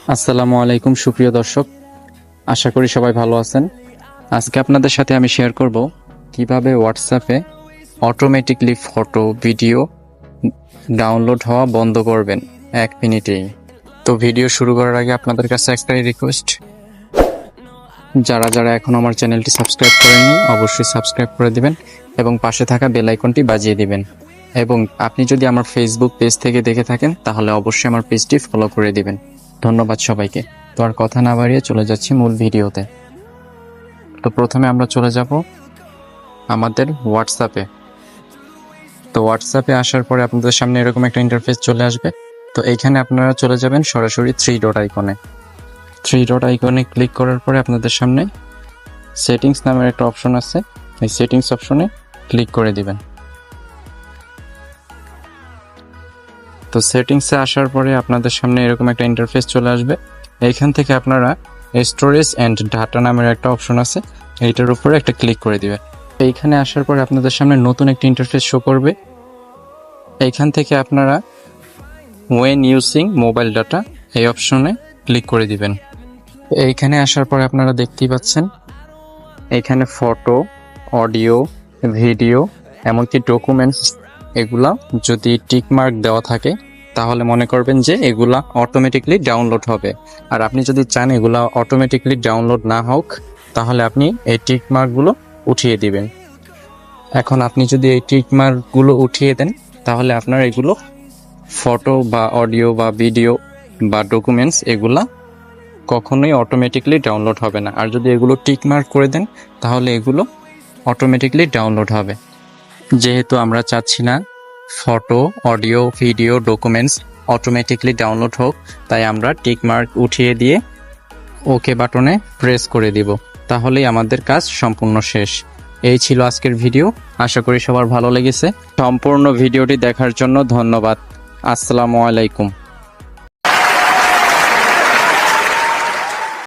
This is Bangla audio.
আসসালামু আলাইকুম সুপ্রিয় দর্শক, আশা করি সবাই ভালো আছেন। আজকে আপনাদের সাথে আমি শেয়ার করব কিভাবে হোয়াটসঅ্যাপে অটোমেটিকলি ফটো ভিডিও ডাউনলোড হওয়া বন্ধ করবেন 1 মিনিটেই। তো ভিডিও শুরু করার আগে আপনাদের কাছে একটাই রিকোয়েস্ট, যারা যারা এখন আমার চ্যানেলটি সাবস্ক্রাইব করেননি অবশ্যই সাবস্ক্রাইব করে দিবেন এবং পাশে থাকা বেল আইকনটি বাজিয়ে দিবেন। এবং আপনি যদি আমার ফেসবুক পেজ থেকে দেখে থাকেন তাহলে অবশ্যই আমার পেজটি ফলো করে দিবেন। ধন্যবাদ সবাইকে। তো আর কথা না বাড়িয়ে চলে যাচ্ছি মূল ভিডিওতে। তো প্রথমে আমরা চলে যাব আমাদের হোয়াটসঅ্যাপে। তো হোয়াটসঅ্যাপে আসার পরে আপনাদের সামনে এরকম একটা ইন্টারফেস চলে আসবে। তো এইখানে আপনারা চলে যাবেন সরাসরি থ্রি ডট আইকনে ক্লিক করার পরে আপনাদের সামনে সেটিংস নামের একটা অপশন আছে, এই সেটিংস অপশনে ক্লিক করে দিবেন। তো সেটিংসে আসার পরে আপনাদের সামনে এরকম একটা ইন্টারফেস চলে আসবে। এইখান থেকে আপনারা স্টোরেজ অ্যান্ড ডাটা নামের একটা অপশন আছে, এইটার উপরে একটা ক্লিক করে দিবেন। এইখানে আসার পরে আপনাদের সামনে নতুন একটা ইন্টারফেস শো করবে। এইখান থেকে আপনারা ওয়েন ইউজিং মোবাইল ডাটা এই অপশনে ক্লিক করে দিবেন। এইখানে আসার পরে আপনারা দেখতেই পাচ্ছেন এইখানে ফটো, অডিও, ভিডিও এমনকি ডকুমেন্টস এগুলা যদি টিক মার্ক দেওয়া থাকে তাহলে মনে করবেন যে এগুলা অটোমেটিকলি ডাউনলোড হবে। আর আপনি যদি চান এগুলা অটোমেটিকলি ডাউনলোড না হোক তাহলে আপনি এই টিক মার্কগুলো উঠিয়ে দিবেন। এখন আপনি যদি এই টিক মার্কগুলো উঠিয়ে দেন তাহলে আপনার এগুলো ফটো বা অডিও বা ভিডিও বা ডকুমেন্টস এগুলা কখনোই অটোমেটিকলি ডাউনলোড হবে না। আর যদি এগুলো টিক মার্ক করে দেন তাহলে এগুলো অটোমেটিকলি ডাউনলোড হবে। যেহেতু আমরা চাচ্ছি না photo, audio, video, documents automatically download হোক, তাই আমরা টিক মার্ক উঠিয়ে দিয়ে ওকে বাটনে প্রেস করে দিব, তাহলেই আমাদের কাজ সম্পূর্ণ শেষ। এই ছিল আজকের ভিডিও, আশা করি সবার ভালো লেগেছে। সম্পূর্ণ ভিডিওটি দেখার জন্য ধন্যবাদ। আসসালামু আলাইকুম।